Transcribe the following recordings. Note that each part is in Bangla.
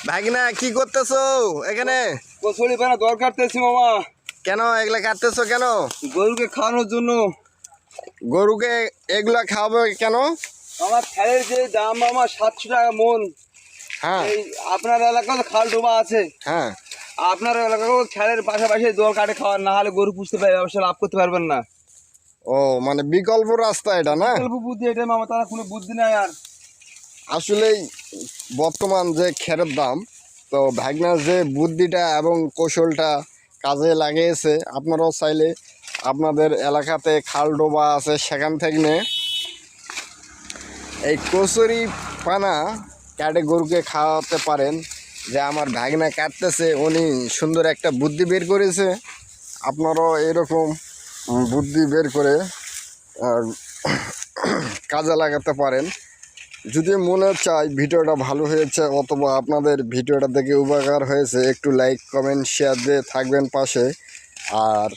ভাগিনা কি করতেছো এখানে? কচুরি পানা দরকার কাটতেছি মামা। কেন এগুলা কাটতেছো কেন? গরুকে খাওয়ানোর জন্য। গরুকে এগুলা খাওয়াবে কেন? আমার খ্যালের যে দাম মামা 700 টাকা মন। হ্যাঁ এই আপনার এলাকায় খাল ডোবা আছে, হ্যাঁ। আপনার এলাকায় খ্যালের পাশাপাশি দোয়াল কাটে খাওয়ার, না হলে গরু পুষতে পারে ব্যবসা লাভ করতে পারবেন না। ও মানে বিকল্প রাস্তা এটা না? বিকল্প বুদ্ধি এটা মামা, তারা কোনো বুদ্ধি নাই আর। আসলেই বর্তমান যে খেরের দাম, তো ভাগনার যে বুদ্ধিটা এবং কৌশলটা কাজে লাগিয়েছে, আপনারাও চাইলে আপনাদের এলাকাতে খাল ডোবা আছে সেখান থেকে নিয়ে এই কচুরি পানা কাটে গরুকে খাওয়াতে পারেন। যে আমার ভাগনা কাটতেছে, উনি সুন্দর একটা বুদ্ধি বের করেছে। আপনারাও এরকম বুদ্ধি বের করে কাজে লাগাতে পারেন। যদি মনে চায় ভিডিওটা ভালো হয়েছে অথবা আপনাদের ভিডিওটা দেখে উপকার হয়েছে, একটু লাইক কমেন্ট শেয়ার দিয়ে থাকবেন পাশে। আর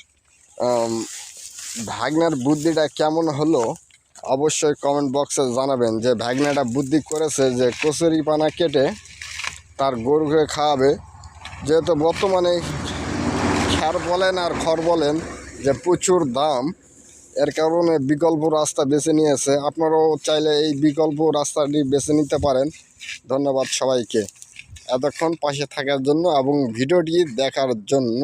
ভাগনার বুদ্ধিটা কেমন হলো অবশ্যই কমেন্ট বক্সে জানাবেন। যে ভাগনাটা বুদ্ধি করেছে যে কচুরি পানা কেটে তার গরুকে খাওয়াবে, যেহেতু বর্তমানে খ্যার বলেন আর খড় বলেন যে প্রচুর দাম, এর কারণে বিকল্প রাস্তা বেছে নিয়েছে। আপনারাও চাইলে এই বিকল্প রাস্তাটি বেছে নিতে পারেন। ধন্যবাদ সবাইকে এতক্ষণ পাশে থাকার জন্য এবং ভিডিওটি দেখার জন্য।